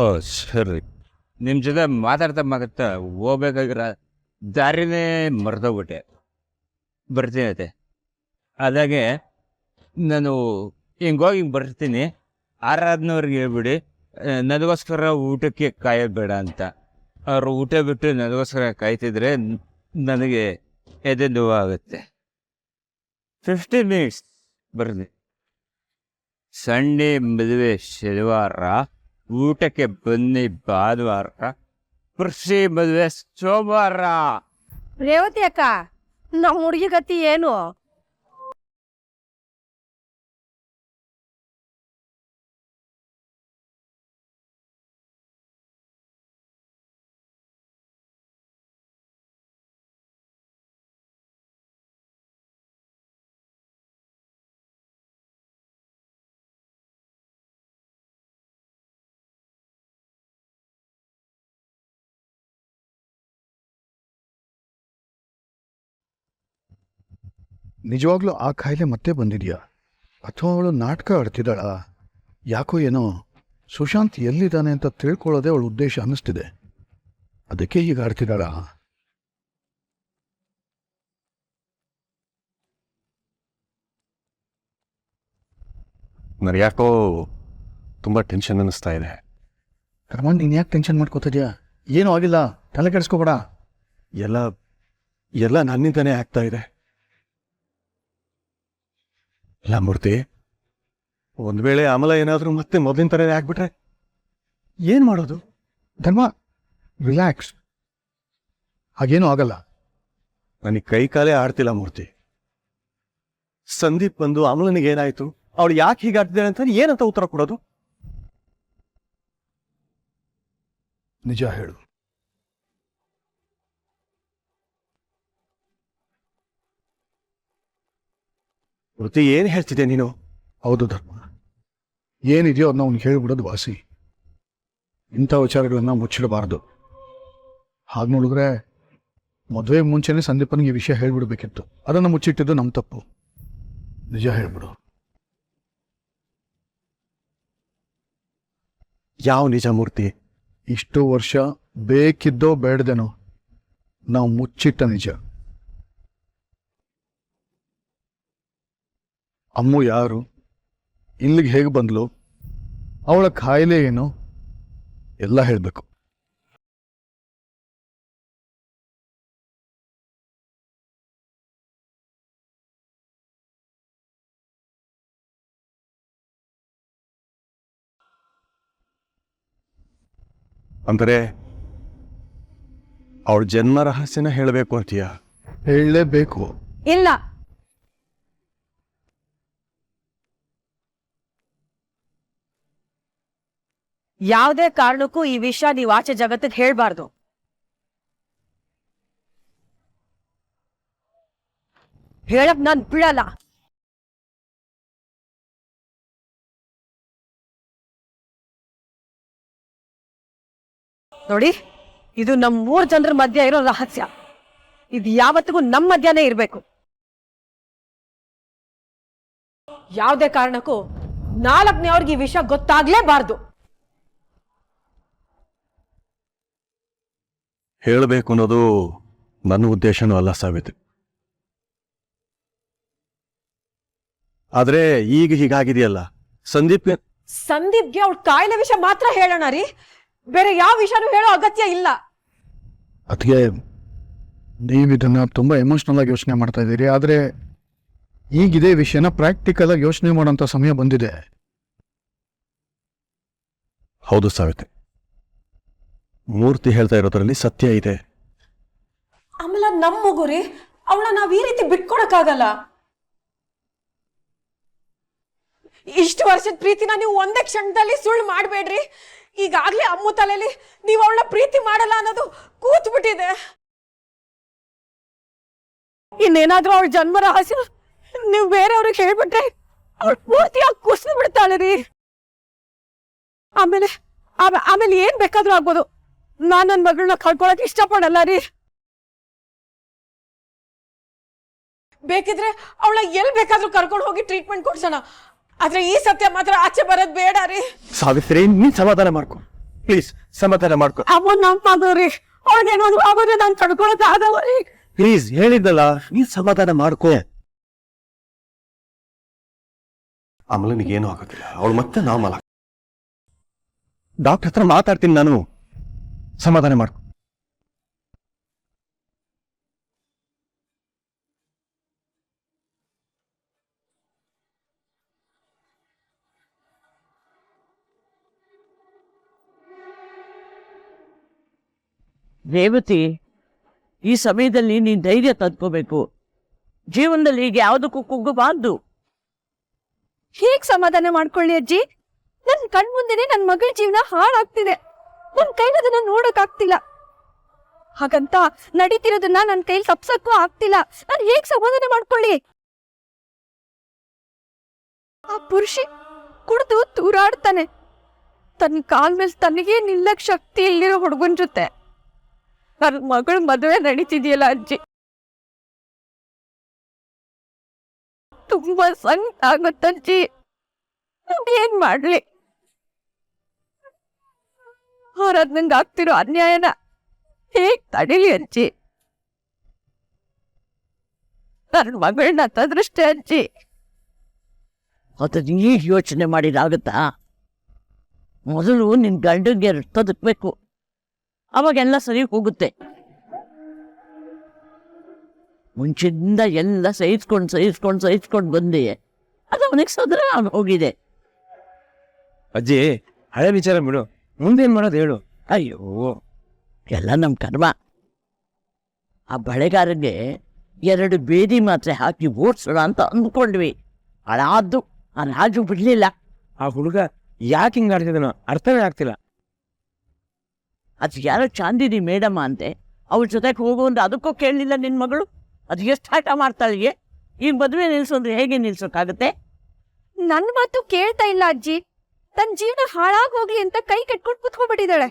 ಓ ಸರಿ, ನಿಮ್ಮ ಜೊತೆ ಮಾತಾಡ್ತಾ ಹೋಗ್ಬೇಕಾಗಿರೋ ದಾರಿನೇ ಮರ್ತೋಗ್ಬಿಟ್ಟೆ. ಬರ್ತೀನಿ. ಅದಾಗೆ ನಾನು ಹಿಂಗೋಗಿ ಬರ್ತೀನಿ. ಆರಾಧನವ್ರಿಗೆ ಹೇಳ್ಬಿಡಿ ನನಗೋಸ್ಕರ ಊಟಕ್ಕೆ ಕಾಯೋಬೇಡ ಅಂತ. ಅವರು ಊಟ ಬಿಟ್ಟು ನನಗೋಸ್ಕರ ಕಾಯ್ತಿದ್ರೆ ನನಗೆ ಎದೆ ನೋವಾಗುತ್ತೆ. 50 ಮಿನಿಟ್ಸ್ ಬರ್ತೀನಿ. ಸಂಡೇ ಮದುವೆ ಶನಿವಾರ, ಊಟಕ್ಕೆ ಬನ್ನಿ ಭಾನುವಾರ, ಕೃಷಿ ಮದುವೆ ಸೋಮವಾರ. ರೇವತಿ ಅಕ್ಕ, ನಮ್ಮ ಹುಡುಗಿ ಗತಿ ಏನು? ನಿಜವಾಗ್ಲೂ ಆ ಕಾಯಿಲೆ ಮತ್ತೆ ಬಂದಿದೆಯಾ ಅಥವಾ ಅವಳು ನಾಟಕ ಆಡ್ತಿದ್ದಾಳ? ಯಾಕೋ ಏನೋ ಸುಶಾಂತ್ ಎಲ್ಲಿದ್ದಾನೆ ಅಂತ ತಿಳ್ಕೊಳ್ಳೋದೇ ಅವಳ ಉದ್ದೇಶ ಅನ್ನಿಸ್ತಿದೆ. ಅದಕ್ಕೆ ಈಗ ಆಡ್ತಿದ್ದಾಳ. ನನಗೆ ಯಾಕೋ ತುಂಬ ಟೆನ್ಷನ್ ಅನ್ನಿಸ್ತಾ ಇದೆ. ಕರ್ಮಂಡ್, ನೀನು ಯಾಕೆ ಟೆನ್ಷನ್ ಮಾಡ್ಕೋತಿದ್ಯಾ? ಏನೂ ಆಗಿಲ್ಲ, ತಲೆ ಕೆಡಿಸ್ಕೋಬೇಡ. ಎಲ್ಲ ಎಲ್ಲ ನನ್ನಿಂದನೇ ಆಗ್ತಾ ಇದೆ. ಇಲ್ಲ ಮೂರ್ತಿ, ಒಂದು ವೇಳೆ ಅಮಲ ಏನಾದರೂ ಮತ್ತೆ ಮೊದಲಿನ ಥರನೇ ಆಗ್ಬಿಟ್ರೆ ಏನು ಮಾಡೋದು? ಧರ್ಮ, ರಿಲ್ಯಾಕ್ಸ್, ಹಾಗೇನೂ ಆಗಲ್ಲ. ನನಗೆ ಕೈ ಕಾಲೇ ಆಡ್ತಿಲ್ಲ ಮೂರ್ತಿ. ಸಂದೀಪ್ ಬಂದು ಅಮಲನಿಗೆ ಏನಾಯ್ತು, ಅವಳು ಯಾಕೆ ಹೀಗೆ ಆಡ್ತಿದ್ದಾಳೆ ಅಂತ ಏನಂತ ಉತ್ತರ ಕೊಡೋದು? ನಿಜ ಹೇಳು. ಮೂರ್ತಿ, ಏನು ಹೇಳ್ತಿದ್ದೆ ನೀನು? ಹೌದು ಧರ್ಮ, ಏನಿದೆಯೋ ಅದನ್ನ ಅವ್ನಿಗೆ ಹೇಳ್ಬಿಡೋದು ವಾಸಿ. ಇಂಥ ವಿಚಾರಗಳನ್ನ ಮುಚ್ಚಿಡಬಾರ್ದು. ಹಾಗೆ ನೋಡಿದ್ರೆ ಮದುವೆ ಮುಂಚೆನೇ ಸಂದೀಪನಿಗೆ ಈ ವಿಷಯ ಹೇಳ್ಬಿಡ್ಬೇಕಿತ್ತು. ಅದನ್ನು ಮುಚ್ಚಿಟ್ಟಿದ್ದು ನಮ್ಮ ತಪ್ಪು. ನಿಜ ಹೇಳ್ಬಿಡು. ಯಾವ ನಿಜ ಮೂರ್ತಿ? ಇಷ್ಟು ವರ್ಷ ಬೇಕಿದ್ದೋ ಬೇಡದೇನೋ ನಾವು ಮುಚ್ಚಿಟ್ಟ ನಿಜ. ಅಮ್ಮು ಯಾರು, ಇಲ್ಲಿಗೆ ಹೇಗೆ ಬಂದ್ಲು, ಅವಳ ಕಾಯಿಲೆ ಏನು, ಎಲ್ಲ ಹೇಳಬೇಕು. ಅಂದರೆ ಅವಳ ಜನ್ಮ ರಹಸ್ಯನ ಹೇಳಬೇಕು ಅಂತೀಯ? ಹೇಳಲೇಬೇಕು. ಇಲ್ಲ, ಯಾವುದೇ ಕಾರಣಕ್ಕೂ ಈ ವಿಷಯ ನೀವು ಆಚೆ ಜಗತ್ತಿಗೆ ಹೇಳ್ಬಾರ್ದು. ಹೇಳಕ್ ನಾನ್ ಬಿಡಲ್ಲ. ನೋಡಿ, ಇದು ನಮ್ 3 ಜನರ ಮಧ್ಯ ಇರೋ ರಹಸ್ಯ. ಇದು ಯಾವತ್ತಿಗೂ ನಮ್ಮ ಮಧ್ಯನೇ ಇರ್ಬೇಕು. ಯಾವುದೇ ಕಾರಣಕ್ಕೂ 4ನೇವ್ರಿಗೆ ಈ ವಿಷಯ ಗೊತ್ತಾಗ್ಲೇಬಾರ್ದು. ಹೇಳಬೇಕು ಅನ್ನೋದು ನನ್ನ ಉದ್ದೇಶನೂ ಅಲ್ಲ ಸಾವಿತ್ರಿ. ಆದ್ರೆ ಈಗ ಹೀಗಾಗಿದೆಯಲ್ಲ, ಸಂದೀಪ್ಗೆ ಅವ್ಳ ಕಾಯಿಲೆ ವಿಷಯ ಮಾತ್ರ ಹೇಳೋಣ ರೀ, ಬೇರೆ ಯಾವ ವಿಷಯನೂ ಹೇಳೋ ಅಗತ್ಯ ಇಲ್ಲ. ಅದಕ್ಕೆ ನೀವಿದನ್ನ ತುಂಬಾ ಎಮೋಷನಲ್ ಆಗಿ ಯೋಚನೆ ಮಾಡ್ತಾ ಇದ್ದೀರಿ. ಆದ್ರೆ ಈಗಿದೇ ವಿಷಯನ ಪ್ರಾಕ್ಟಿಕಲ್ ಆಗಿ ಯೋಚನೆ ಮಾಡೋಂಥ ಸಮಯ ಬಂದಿದೆ. ಹೌದು ಸಾವಿತ್ರಿ, ಮೂರ್ತಿ ಹೇಳ್ತಾ ಇರೋದ್ರಲ್ಲಿ ಸತ್ಯ ಇದೆ. ಆಮೇಲೆ ನಮ್ಮ ಮಗುರಿ, ಅವಳ ನಾವ್ ಈ ರೀತಿ ಬಿಟ್ಕೊಡಕ್ಕಾಗಲ್ಲ. ಇಷ್ಟು ವರ್ಷದ ಪ್ರೀತಿನ ನೀವು ಒಂದೇ ಕ್ಷಣದಲ್ಲಿ ಸುಳ್ಳು ಮಾಡ್ಬೇಡ್ರಿ. ಈಗಾಗ್ಲೇ ಅಮ್ಮು ತಲೆಯಲ್ಲಿ ನೀವು ಅವಳ ಪ್ರೀತಿ ಮಾಡಲ್ಲ ಅನ್ನೋದು ಕೂತ್ ಬಿಟ್ಟಿದೆ. ಇನ್ನೇನಾದ್ರೂ ಅವಳ ಜನ್ಮ ರಹಸ್ಯ ನೀವು ಬೇರೆಯವ್ರಿಗೆ ಹೇಳ್ಬಿಟ್ರೆ ಅವಳು ಪೂರ್ತಿಯಾಗಿ ಕುಸಿದು ಬಿಡ್ತಾಳೆ ರೀ. ಆಮೇಲೆ ಆಮೇಲೆ ಏನ್ ಬೇಕಾದ್ರೂ ಆಗ್ಬೋದು. ನಾನ್ ನನ್ನ ಮಗಳನ್ನ ಕಳ್ಕೊಳಕ್ ಇಷ್ಟಪಡಲ್ಲ ರೀ. ಬೇಕಿದ್ರೆ ಅವಳ ಎಲ್ ಬೇಕಾದ್ರೂ ಕರ್ಕೊಂಡು ಹೋಗಿ ಟ್ರೀಟ್ಮೆಂಟ್ ಕೊಡ್ಸೋಣ. ಆದ್ರೆ ಈ ಸತ್ಯ ಮಾತ್ರ ಆಚೆ ಬರೋದ್ ಬೇಡ ರೀ. ಸಾವಿತ್ರಿ, ನೀನ್ ಸಮಾಧಾನ ಮಾಡ್ಕೊ. ಪ್ಲೀಸ್ ಸಮಾಧಾನ ಮಾಡ್ಕೊ. ಅಮ್ಮ ನಮ್ಮ ಮಗವ್ರಿ, ಅವ್ಳಿಗೇನಾದ್ರು ಆಗೋದ್ರೆ ನಾನು ತಡ್ಕೊಳಕ್ ಆಗವರಿ. ಪ್ಲೀಸ್ ಹೇಳಿದ್ದಲ್ಲ, ನೀನ್ ಸಮಾಧಾನ ಮಾಡ್ಕೋ. ಅಮಲನಿಗೆ ಏನೂ ಆಗೋದಿಲ್ಲ, ಅವಳು ಮತ್ತೆ ನಾರ್ಮಲ್. ಡಾಕ್ಟರ್ ಹತ್ರ ಮಾತಾಡ್ತೀನಿ ನಾನು, ಸಮಾಧಾನ ಮಾಡ್ಕೊ. ರೇವತಿ, ಈ ಸಮಯದಲ್ಲಿ ನೀನ್ ಧೈರ್ಯ ತಂದ್ಕೋಬೇಕು. ಜೀವನದಲ್ಲಿ ಈಗ ಯಾವುದಕ್ಕೂ ಕುಗ್ಗಬಾರ್ದು. ಹೇಗ್ ಸಮಾಧಾನ ಮಾಡ್ಕೊಳ್ಳಿ ಅಜ್ಜಿ? ನನ್ ಕಣ್ಮುಂದೆನೆ ನನ್ ಮಗಳ ಜೀವನ ಹಾಳಾಗ್ತಿದೆ. ನನ್ ಕೈಲಿ ಅದನ್ನ ನೋಡಕ್ ಆಗ್ತಿಲ್ಲ. ಹಾಗಂತ ನಡೀತಿರೋದನ್ನ ನನ್ ಕೈಲಿ ತಪ್ಸಕ್ಕೂ ಆಗ್ತಿಲ್ಲ. ನಾನ್ ಹೇಗ್ ಸಮಾಧಾನ ಮಾಡ್ಕೊಳ್ಳಿ? ಆ ಪುರುಷಿ ಕುಡ್ದು ತೂರಾಡ್ತಾನೆ. ತನ್ನ ಕಾಲ್ ಮೇಲೆ ತನಗೇ ನಿಲ್ಲಕ್ ಶಕ್ತಿ ಇಲ್ಲಿರೋ ಹುಡುಗನ್ ಜೊತೆ ನನ್ ಮಗಳ ಮದುವೆ ನಡೀತಿದ್ಯಲ್ಲ ಅಜ್ಜಿ, ತುಂಬಾ ಸಂಕಟ ಆಗುತ್ತಜ್ಜಿ. ಏನ್ ಮಾಡ್ಲಿ? ಅವ್ರದ್ ನಂಗೆ ಆಗ್ತಿರೋ ಅನ್ಯಾಯನ ಹೇಗ್ ತಡೀಲಿ ಅಜ್ಜಿ? ನನ್ನ ಮಗಳನ್ನ ತಂದ್ರಷ್ಟೇ ಅಜ್ಜಿ. ಅದನ್ನ ಈಗ ಯೋಚನೆ ಮಾಡಿದಾಗುತ್ತಾ? ಮೊದಲು ನಿನ್ ಗಂಡಂಗೆ ತದಕ್ಬೇಕು, ಅವಾಗೆಲ್ಲ ಸರಿ ಹೋಗುತ್ತೆ. ಮುಂಚಿಂದ ಎಲ್ಲ ಸಹಿಸ್ಕೊಂಡು ಬಂದೆ, ಅದು ಅವನಿಗೆ ಸದರ ಹೋಗಿದೆ. ಅಜ್ಜಿ, ಹಳೆ ವಿಚಾರ ಬಿಡು, ಮುಂದೇನ್ ಮಾಡೋದು ಹೇಳು. ಅಯ್ಯೋ, ಎಲ್ಲ ನಮ್ಮ ಕರ್ಮ. ಆ ಬಳೆಗಾರಗೆ 2 ಬೇದಿ ಮಾತ್ರೆ ಹಾಕಿ ಓಡಿಸೋಣ ಅಂತ ಅಂದ್ಕೊಂಡ್ವಿ. ಅದಾದ್ದು ಆ ರಾಜು ಬಿಡ್ಲಿಲ್ಲ. ಆ ಹುಡುಗ ಯಾಕೆ ಹಿಂಗ್ ಆಡ್ತಿದ್ದಾನೋ ಅರ್ಥವೇ ಆಗ್ತಿಲ್ಲ. ಅದು ಯಾರೋ ಚಾಂದಿನಿ ಮೇಡಮ್ಮ ಅಂತೆ, ಅವ್ರ ಜೊತೆಗೆ ಹೋಗು ಅಂದ್ರೆ ಅದಕ್ಕೂ ಕೇಳಲಿಲ್ಲ ನಿನ್ನ ಮಗಳು. ಅದು ಎಷ್ಟು ಆಟ ಮಾಡ್ತಾಳಿಗೆ. ಈ ಮದುವೆ ನಿಲ್ಸೋದ್ರೆ ಹೇಗೆ ನಿಲ್ಸೋಕ್ಕಾಗತ್ತೆ? ನನ್ ಮಾತು ಕೇಳ್ತಾ ಇಲ್ಲ ಅಜ್ಜಿ. ತನ್ನ ಜೀವನ ಹಾಳಾಗ್ ಹೋಗ್ಲಿ ಅಂತ ಕೈ ಕಟ್ಕೊಂಡು ಕುತ್ಕೊಂಡ್ಬಿಟ್ಟಿದ್ದಾಳೆ.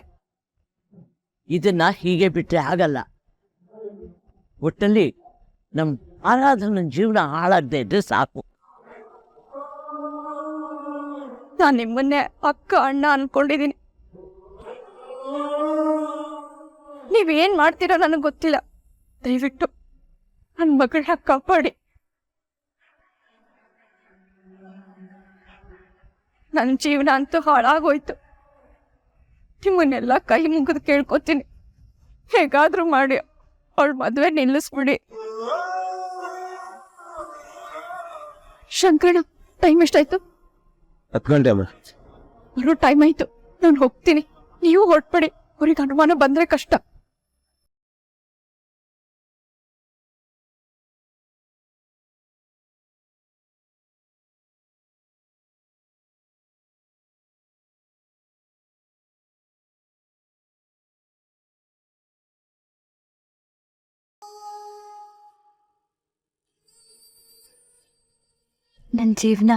ಇದನ್ನ ಹೀಗೆ ಬಿಟ್ಟರೆ ಆಗಲ್ಲ. ಒಟ್ಟಲ್ಲಿ ನಮ್ಮ ಆರಾಧನ ಜೀವನ ಹಾಳಾಗದೆ ಇದ್ರೆ ಸಾಕು. ನಾನ್ ನಿಮ್ಮನ್ನೇ ಅಕ್ಕ ಅಣ್ಣ ಅನ್ಕೊಂಡಿದೀನಿ. ನೀವೇನ್ ಮಾಡ್ತೀರೋ ನನಗ್ ಗೊತ್ತಿಲ್ಲ. ದಯವಿಟ್ಟು ನನ್ ಮಗಳನ್ನ ಕಾಪಾಡಿ. ನನ್ನ ಜೀವನ ಅಂತೂ ಹಾಳಾಗೋಯ್ತು. ನಿಮ್ಮನ್ನೆಲ್ಲ ಕೈ ಮುಗಿದು ಕೇಳ್ಕೊತೀನಿ, ಹೇಗಾದ್ರೂ ಮಾಡಿ ಅವಳ ಮದ್ವೆ ನಿಲ್ಲಿಸ್ಬಿಡಿ. ಶಂಕರಣ್ಣ, ಟೈಮ್ ಎಷ್ಟಾಯ್ತು? 10 ಗಂಟೆ ಅಮ್ಮ. ಬರೋ ಟೈಮ್ ಆಯ್ತು, ನಾನು ಹೋಗ್ತೀನಿ. ನೀವು ಹೊರಟ್ಬಿಡಿ, ಅವ್ರಿಗೆ ಅನುಮಾನ ಬಂದ್ರೆ ಕಷ್ಟ. ನನ್ನ ಜೀವನ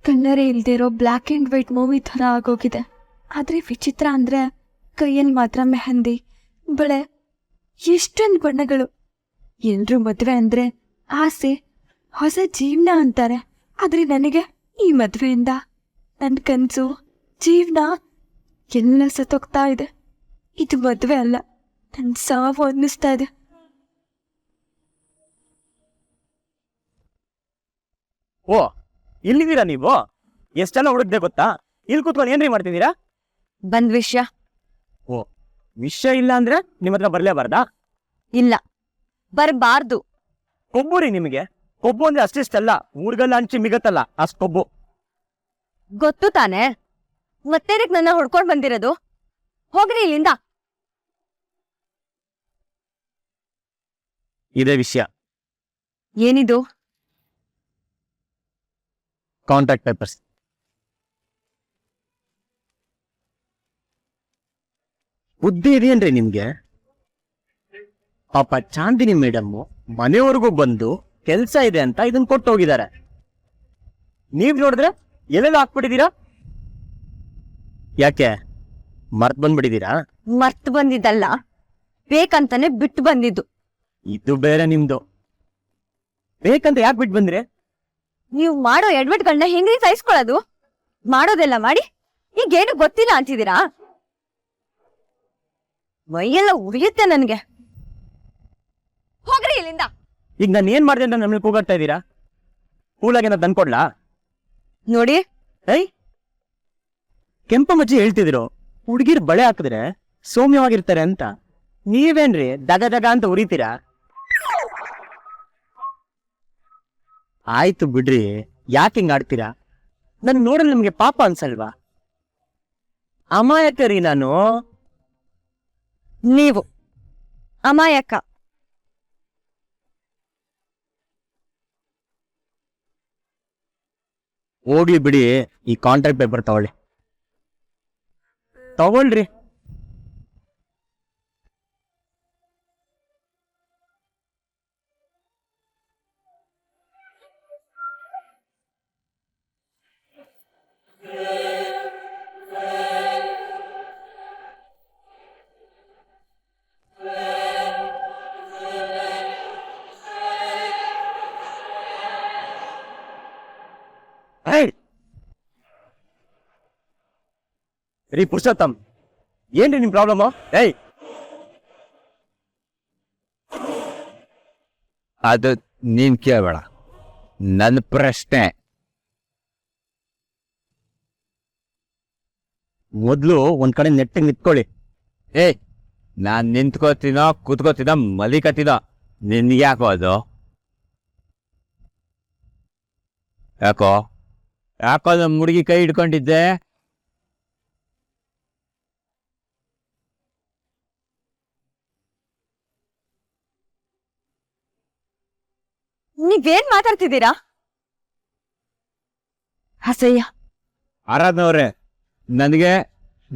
ಕಲ್ಲರೇ ಇಲ್ದಿರೋ ಬ್ಲ್ಯಾಕ್ ಆ್ಯಂಡ್ ವೈಟ್ ಮೂವಿ ಥರ ಆಗೋಗಿದೆ. ಆದರೆ ವಿಚಿತ್ರ ಅಂದರೆ ಕೈಯಲ್ಲಿ ಮಾತ್ರ ಮೆಹಂದಿ, ಬಳೆ, ಎಷ್ಟೊಂದು ಬಣ್ಣಗಳು. ಎಲ್ಲರೂ ಮದುವೆ ಅಂದರೆ ಆಸೆ, ಹೊಸ ಜೀವನ ಅಂತಾರೆ. ಆದರೆ ನನಗೆ ಈ ಮದುವೆಯಿಂದ ನನ್ನ ಕನಸು, ಜೀವನ ಎಲ್ಲ ಸತ್ತೋಗ್ತಾ ಇದೆ. ಇದು ಮದುವೆ ಅಲ್ಲ, ನನ್ನ ಸಾವು ಅನ್ನಿಸ್ತಾ ಇದೆ. ಓ, ಇಲ್ಲಿದ್ದೀರಾ ನೀವು? ಎಷ್ಟೆಲ್ಲ ಹುಡುಕ್ದೆ ಗೊತ್ತಾ? ಇಲ್ಲಿ ಕೂತ್ಕೊಂಡು ಏನ್ರಿ ಮಾಡ್ತಿದ್ದೀರಾ? ಬಂದ್ ವಿಷಯ ಓ, ವಿಷಯ ಇಲ್ಲ ಅಂದ್ರೆ ನಿಮ್ಮ ಹತ್ರ ಬರ್ಲೇಬಾರ್ದಾ? ಇಲ್ಲ, ಬರಬಾರ್ದು. ಕೊಬ್ಬು ರೀ ನಿಮಗೆ. ಕೊಬ್ಬು ಅಂದ್ರೆ ಅಷ್ಟಿಷ್ಟಲ್ಲ, ಊರ್ಗೆಲ್ಲ ಹಂಚಿ ಮಿಗತ್ತಲ್ಲ ಅಷ್ಟು ಕೊಬ್ಬು. ಗೊತ್ತು ತಾನೆ, ಮತ್ತೆ ನನ್ನ ಹೊಡ್ಕೊಂಡು ಬಂದಿರೋದು. ಹೋಗ್ರಿ ಇಲ್ಲಿಂದ. ಇದೇ ವಿಷಯ. ಏನಿದು? Contact papers. ಬುದ್ಧಿ ಇದೆಯೇನ್ರಿ ನಿಮ್ಗೆ? ಪಾಪ ಚಾಂದಿನಿ ಮೇಡಮ್ಮು ಮನೆಯವರೆಗೂ ಬಂದು ಕೆಲಸ ಇದೆ ಅಂತ ಇದನ್ನ ಕೊಟ್ಟು ಹೋಗಿದ್ದಾರೆ. ನೀವ್ ನೋಡಿದ್ರೆ ಎಲ್ಲೆಲ್ಲ ಹಾಕ್ಬಿಟ್ಟಿದ್ದೀರಾ? ಯಾಕೆ ಮರ್ತ್ ಬಂದ್ಬಿಟ್ಟಿದ್ದೀರಾ? ಮರ್ತು ಬಂದಿದ್ದಲ್ಲ, ಬೇಕಂತಾನೆ ಬಿಟ್ಟು ಬಂದಿದ್ದು. ಇದು ಬೇರೆ ನಿಮ್ದು. ಬೇಕಂತ ಯಾಕೆ ಬಿಟ್ಟು ಬಂದ್ರೆ? ನೀವು ಮಾಡೋ ಎಡ್ವಟ್ಗಳನ್ನ ಹೆಂಗ್ರಿ ಸಹಿಸ್ಕೊಳ್ಳೋದು? ಮಾಡೋದೆಲ್ಲ ಮಾಡಿ ಈಗೇನು ಗೊತ್ತಿಲ್ಲ ಅಂತಿದ್ದೀರಾ? ಮೈಯೆಲ್ಲ ಉರಿಯುತ್ತೆ ನನ್ಗೆ. ಹೋಗ್ರಿ ಇಲ್ಲಿಂದ. ಈಗ ನಾನು ಏನ್ ಮಾಡಿದೆ ಅಂತ ನಮ್ಮಲ್ಲಿ ಕೂಗಾಡ್ತಾ ಇದ್ದೀರಾ? ಕೂಳಾಗೇನ ತಂದ್ಕೊಡ್ಲಾ? ನೋಡಿ, ಏಯ್, ಕೆಂಪಮ್ಮಜ್ಜಿ ಹೇಳ್ತಿದ್ರು ಹುಡುಗಿರ್ ಬಳೆ ಹಾಕಿದ್ರೆ ಸೌಮ್ಯವಾಗಿರ್ತಾರೆ ಅಂತ. ನೀವೇನ್ರಿ ದಗ ದಗ ಅಂತ ಉರಿತೀರಾ? ಆಯ್ತು ಬಿಡ್ರಿ, ಯಾಕೆ ಹಿಂಗ್ ಆಡ್ತೀರಾ? ನನ್ ನೋಡಲ್ ನಿಮ್ಗೆ ಪಾಪ ಅನ್ಸಲ್ವಾ? ಅಮಾಯಕರಿ ನಾನು. ನೀವು ಅಮಾಯಕ. ಹೋಗ್ಲಿ ಬಿಡಿ, ಈ ಕಾಂಟ್ರಾಕ್ಟ್ ಪೇಪರ್ ತಗೊಳ್ರಿ. ರೀ ಪುರುಷೋತ್ತಮ್, ಏನ್ರಿ ನಿಮ್ ಪ್ರಾಬ್ಲಮ್? ಏಯ್, ಅದು ನೀನ್ ಕೇಳಬೇಡ, ನನ್ನ ಪ್ರಶ್ನೆ. ಮೊದ್ಲು ಒಂದ್ ಕಡೆ ನೆಟ್ಟಿಗೆ ನಿಂತ್ಕೊಳ್ಳಿ. ಏಯ್, ನಾನ್ ನಿಂತ್ಕೋತೀನೋ ಕೂತ್ಕೋತೀನೋ ಮಲಿಕತೀನೋ ನಿನ್ಗೆ ಯಾಕೋ ಅದು? ಯಾಕೋ ನಮ್ಮ ಹುಡುಗಿ ಕೈ ಹಿಡ್ಕೊಂಡಿದ್ದೆ? ನೀವೇನ್ ಮಾತಾಡ್ತಿದ್ದೀರಾ? ಅಸಹ್ಯ. ಆರಾಧನವ್ರೆ, ನನಗೆ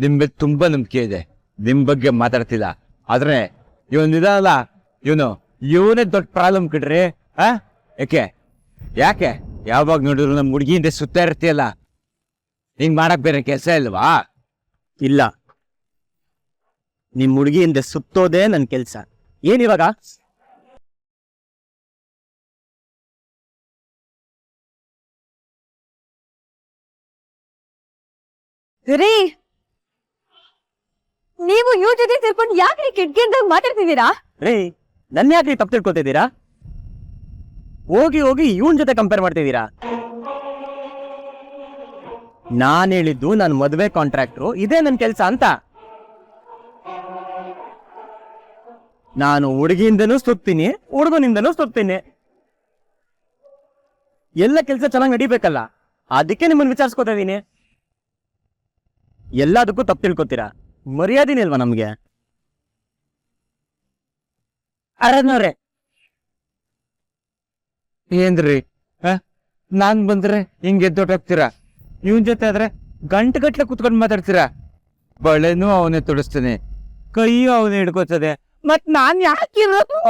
ನಿಮ್ಮ ಬಗ್ಗೆ ತುಂಬಾ ನಂಬಿಕೆ ಇದೆ. ನಿಮ್ಮ ಬಗ್ಗೆ ಮಾತಾಡ್ತಿಲ್ಲ, ಆದ್ರೆ ಇವನಿದಲ್ಲ, ಇವನೇ ದೊಡ್ಡ ಪ್ರಾಬ್ಲಮ್ ಕಿಡ್ರಿ. ಯಾಕೆ ಯಾವಾಗ ನೋಡಿದ್ರು ನಮ್ಮ ಹುಡುಗಿಯಿಂದ ಸುತ್ತ ಇರ್ತೀಯಲ್ಲ? ಹಿಂಗ್ ಮಾಡಕ್ ಬೇರೆ ಕೆಲಸ ಇಲ್ವಾ? ಇಲ್ಲ, ನಿಮ್ ಹುಡುಗಿಯಿಂದ ಸುತ್ತೋದೇ ನನ್ ಕೆಲ್ಸ. ಏನಿವಾಗ? ರೀ, ನೀವು ಇವ್ರ ಜೊತೆ ಸೇರ್ಕೊಂಡು ಯಾಕೆ ಕಿಟಕಿಯಿಂದ ಮಾತಾಡ್ತಿದ್ದೀರಾ? ರೇ, ನನ್ನ ಯಾಕೆ ತಪ್ಪು ತಿಳ್ಕೊತಿದ್ದೀರಾ? ಹೋಗಿ ಹೋಗಿ ಇವನ್ ಜೊತೆ ಕಂಪೇರ್ ಮಾಡ್ತಿದ್ದೀರಾ? ನಾನ್ ಹೇಳಿದ್ದು ನನ್ನ ಮದುವೆ ಕಾಂಟ್ರಾಕ್ಟ್ರು, ಇದೇ ನನ್ ಕೆಲ್ಸ ಅಂತ. ನಾನು ಹುಡುಗಿಯಿಂದನೂ ಸುತ್ತೀನಿ, ಹುಡುಗನಿಂದನೂ ಸುತ್ತೀನಿ. ಎಲ್ಲ ಕೆಲಸ ಚೆನ್ನಾಗಿ ನಡಿಬೇಕಲ್ಲ, ಅದಕ್ಕೆ ನಿಮ್ಮನ್ನ ವಿಚಾರಿಸ್ಕೊತಾ ಇದೀನಿ. ಎಲ್ಲದಕ್ಕೂ ತಪ್ಪು ತಿಳ್ಕೊತೀರಾ? ಮರ್ಯಾದಿನೇ ಇಲ್ವಾ ನಮ್ಗೆ? ಆರಾಧನವ್ರೆ, ಏನ್ರಿ ನಾನ್ ಬಂದ್ರೆ ಹಿಂಗೆ ಎದ್ದೊಟ್ಟಾಗ್ತೀರಾ? ಇವನ್ ಜೊತೆ ಆದ್ರೆ ಗಂಟೆಗಟ್ಲೆ ಕುತ್ಕೊಂಡು ಮಾತಾಡ್ತೀರಾ? ಬಳೆನೂ ಅವನೇ ತೊಡಸ್ತಾನೆ, ಕೈಯೂ ಅವನೇ ಹಿಡ್ಕೋತದೆ, ಮತ್ ನಾನ್ ಯಾಕಿರೋದು?